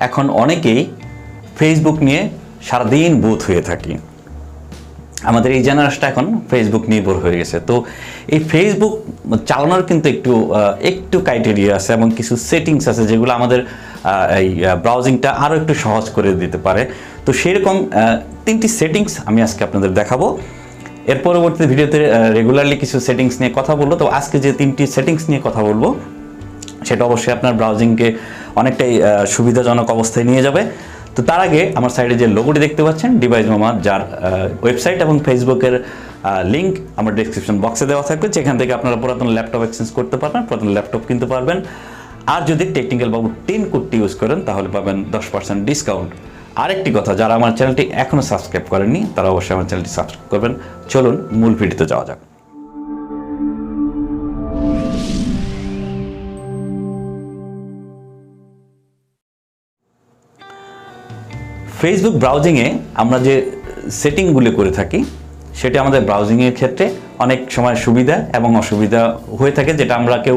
এখন অনেকেই ফেসবুক নিয়ে সারাদিন বোধ হয়ে থাকি। আমাদের এই জেনারেশনটা এখন ফেসবুক নির্ভর হয়ে গেছে। তো এই ফেসবুক চালানোর কিন্তু একটু ক্রাইটেরিয়া আছে এবং কিছু সেটিংস আছে যেগুলো আমাদের এই ব্রাউজিংটা আরও একটু সহজ করে দিতে পারে। তো সেরকম 3টি সেটিংস আমি আজকে আপনাদের দেখাবো। এর পরবর্তী ভিডিওতে রেগুলারলি কিছু সেটিংস নিয়ে কথা বলবো। তো আজকে যে 3টি সেটিংস নিয়ে কথা বলবো সেটা অবশ্যই আপনার ব্রাউজিংকে অনেকটাই সুবিধাজনক অবস্থায় নিয়ে যাবে। তো তার আগে আমার সাইডে যে লোগোটি দেখতে পাচ্ছেন ডিভাইস মামা, যার ওয়েবসাইট এবং ফেসবুকের লিঙ্ক আমার ডেসক্রিপশন বক্সে দেওয়া থাকবে, যেখান থেকে আপনারা পুরাতন ল্যাপটপ এক্সচেঞ্জ করতে পারবেন, পুরাতন ল্যাপটপ কিনতে পারবেন। আর যদি টেকনিক্যাল বাবু 10 কোডটি ইউজ করেন তাহলে পাবেন 10% ডিসকাউন্ট। আরেকটি কথা, যারা আমার চ্যানেলটি এখনও সাবস্ক্রাইব করেননি তারা অবশ্যই আমার চ্যানেলটি সাবস্ক্রাইব করবেন। চলুন মূল ভিডিওতে যাওয়া যাক। ফেসবুক ব্রাউজিংয়ে আমরা যে সেটিংগুলি করে থাকি সেটা আমাদের ব্রাউজিংয়ের ক্ষেত্রে অনেক সময় সুবিধা এবং অসুবিধা হয়ে থাকে, যেটা আমরা কেউ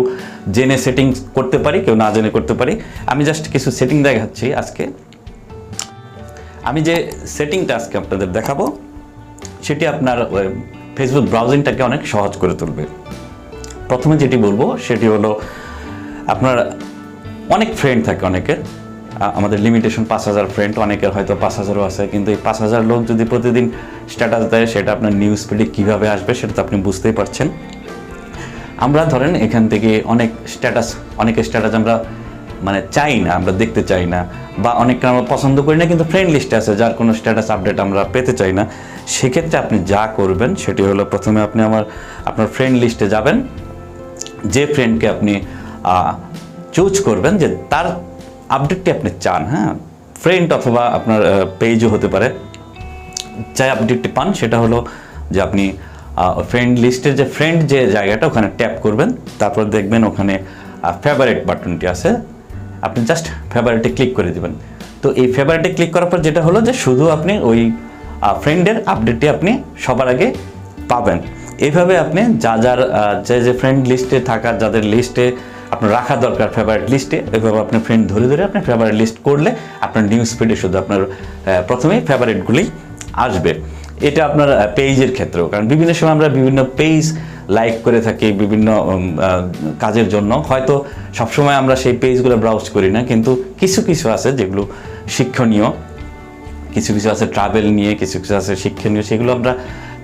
জেনে সেটিং করতে পারি, কেউ না জেনে করতে পারি। আমি জাস্ট কিছু সেটিং দেখাচ্ছি আজকে। আমি যে সেটিংটা আজকে আপনাদের দেখাবো সেটি আপনার ফেসবুক ব্রাউজিংটাকে অনেক সহজ করে তুলবে। প্রথমে যেটি বলবো সেটি হলো, আপনার অনেক ফ্রেন্ড থাকে অনেকের, আমাদের লিমিটেশন 5000 ফ্রেন্ড, অনেকের হয়তো 5000ও আছে, কিন্তু এই 5000 লোক যদি প্রতিদিন স্ট্যাটাস দেয় সেটা আপনার নিউজ ফিডে কীভাবে আসবে সেটা তো আপনি বুঝতেই পারছেন। আমরা ধরেন এখান থেকে অনেকের স্ট্যাটাস আমরা চাই না, আমরা দেখতে চাই না, বা অনেকটা আমরা পছন্দ করি না কিন্তু ফ্রেন্ড লিস্টে আছে যার কোনো স্ট্যাটাস আপডেট আমরা পেতে চাই না। সেক্ষেত্রে আপনি যা করবেন সেটি হলো, প্রথমে আপনি আপনার ফ্রেন্ড লিস্টে যাবেন, যে ফ্রেন্ডকে আপনি চুজ করবেন যে তার আপডেটটি আপনি চান, হ্যাঁ, ফ্রেন্ড অথবা আপনার পেজও হতে পারে, যাই আপডেটটি পান সেটা হলো যে আপনি ফ্রেন্ড লিস্টের যে জায়গাটা ওখানে ট্যাপ করবেন, তারপর দেখবেন ওখানে ফেভারিট বাটনটি আছে, আপনি জাস্ট ফেভারিটে ক্লিক করে দিবেন। তো এই ফেভারিটে ক্লিক করার পর যেটা হলো যে শুধু আপনি ওই ফ্রেন্ডের আপডেটটি আপনি সবার আগে পাবেন। এইভাবে আপনি যে ফ্রেন্ড লিস্টে থাকা, যাদের লিস্টে আপনার রাখা দরকার ফেভারিট লিস্টে, এভাবে আপনি ফ্রেন্ড ধরে আপনি ফেভারিট লিস্ট করলে আপনার নিউজ ফিডে শুধু আপনার প্রথমেই ফেভারিটগুলি আসবে। এটা আপনার পেজের ক্ষেত্রেও, কারণ বিভিন্ন সময় আমরা বিভিন্ন পেজ লাইক করে থাকি বিভিন্ন কাজের জন্য, হয়তো সবসময় আমরা সেই পেজগুলো ব্রাউজ করি না, কিন্তু কিছু কিছু আছে যেগুলো শিক্ষণীয়, কিছু কিছু আছে ট্রাভেল নিয়ে, কিছু কিছু আছে শিক্ষণীয়, সেগুলো আমরা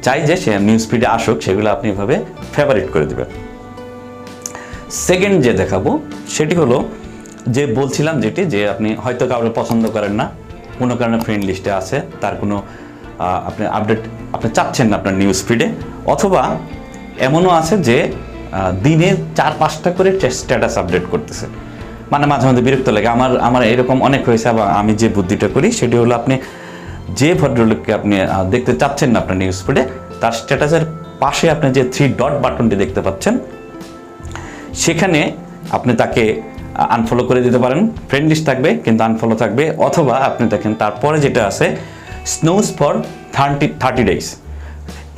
চাই যে সে নিউজ ফিডে আসুক, সেগুলো আপনি এভাবে ফেভারিট করে দেবেন। সেকেন্ড যে দেখাবো সেটি হলো, যে বলছিলাম যেটি, যে আপনি হয়তো কাউকে পছন্দ করেন না, কোনো কারণে ফ্রেন্ড লিস্টে আছে, তার কোনো আপনি আপডেট আপনি চাচ্ছেন না আপনার নিউজ ফিডে, অথবা এমনও আছে যে দিনে 4-5টা করে স্ট্যাটাস আপডেট করতেছে, মাঝে মাঝে বিরক্ত লাগে। আমার এরকম অনেক হয়েছে। আবার আমি যে বুদ্ধিটা করি সেটি হলো, আপনি যে ভদ্রলোককে আপনি দেখতে চাচ্ছেন না আপনার নিউজ ফিডে, তার স্ট্যাটাসের পাশে আপনি যে 3 ডট বাটনটি দেখতে পাচ্ছেন সেখানে আপনি তাকে আনফলো করে দিতে পারেন। ফ্রেন্ড লিস্ট থাকবে কিন্তু আনফলো থাকবে। অথবা আপনি দেখেন তারপরে যেটা আছে স্নোজ ফর 30 ডেজ,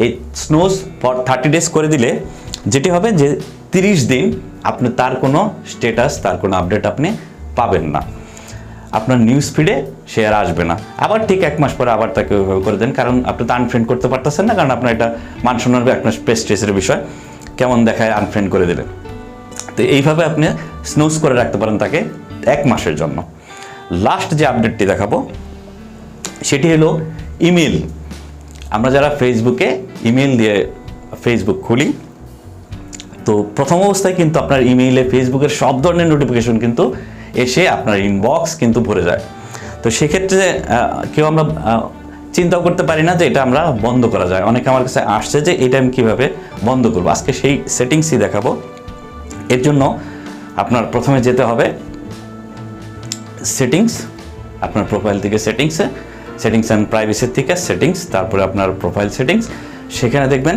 এই স্নোজ ফর 30 ডেজ করে দিলে যেটি হবে যে 30 দিন আপনি তার কোনো স্ট্যাটাস, তার কোনো আপডেট আপনি পাবেন না, আপনার নিউজ ফিডে সে আর আসবে না। আবার ঠিক 1 মাস পরে আবার তাকে ওইভাবে করে দেন, কারণ আপনি তো আনফ্রেন্ড করতে পারতেছেন না, কারণ আপনার এটা মান সম্মানের আপনার প্রেস্টিজের বিষয়, কেমন দেখায় আনফ্রেন্ড করে দিলেন। তো এইভাবে আপনি স্নোজ করে রাখতে পারেন তাকে 1 মাসের জন্য। লাস্ট যে আপডেটটি দেখাবো সেটি হলো ইমেল। আমরা যারা ফেসবুকে ইমেল দিয়ে ফেসবুক খুলি, তো প্রথম অবস্থায় কিন্তু আপনার ইমেইলে ফেসবুকের সব ধরনের নোটিফিকেশন কিন্তু এসে আপনার ইনবক্স কিন্তু ভরে যায়। তো সেক্ষেত্রে কেউ আমরা চিন্তাও করতে পারি না যে এটা আমরা বন্ধ করা যায়। অনেকে আমার কাছে আসছে যে এটা আমি কীভাবে বন্ধ করবো, আজকে সেই সেটিংসই দেখাবো। এর জন্য আপনার প্রথমে যেতে হবে সেটিংস, আপনার প্রোফাইল থেকে সেটিংস অ্যান্ড প্রাইভেসির থেকে সেটিংস, তারপরে আপনার প্রোফাইল সেটিংস, সেখানে দেখবেন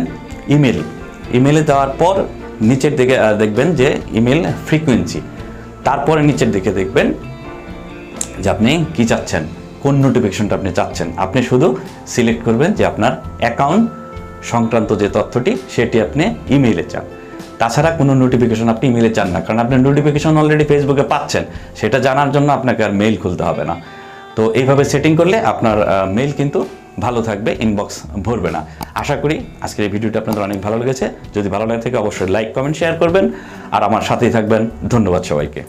ইমেলে দেওয়ার পর নিচের দিকে দেখবেন যে ইমেল ফ্রিকোয়েন্সি, তারপরে নিচের দিকে দেখবেন যে আপনি কি চাচ্ছেন, কোন নোটিফিকেশনটা আপনি চাচ্ছেন। আপনি শুধু সিলেক্ট করবেন যে আপনার অ্যাকাউন্ট সংক্রান্ত যে তথ্যটি সেটি আপনি ইমেইলে চান। তাছাড়া কোনো নোটিফিকেশন আপনি ইমেলে চান না, কারণ আপনার নোটিফিকেশন অলরেডি ফেসবুকে পাচ্ছেন, সেটা জানার জন্য আপনাকে আর মেইল খুলতে হবে না। তো এইভাবে সেটিং করলে আপনার মেইল কিন্তু ভালো থাকবে, ইনবক্স ভরবে না। আশা করি আজকের এই ভিডিওটা আপনাদের অনেক ভালো লেগেছে। যদি ভালো লাগে থাকে অবশ্যই লাইক, কমেন্ট, শেয়ার করবেন আর আমার সাথেই থাকবেন। ধন্যবাদ সবাইকে।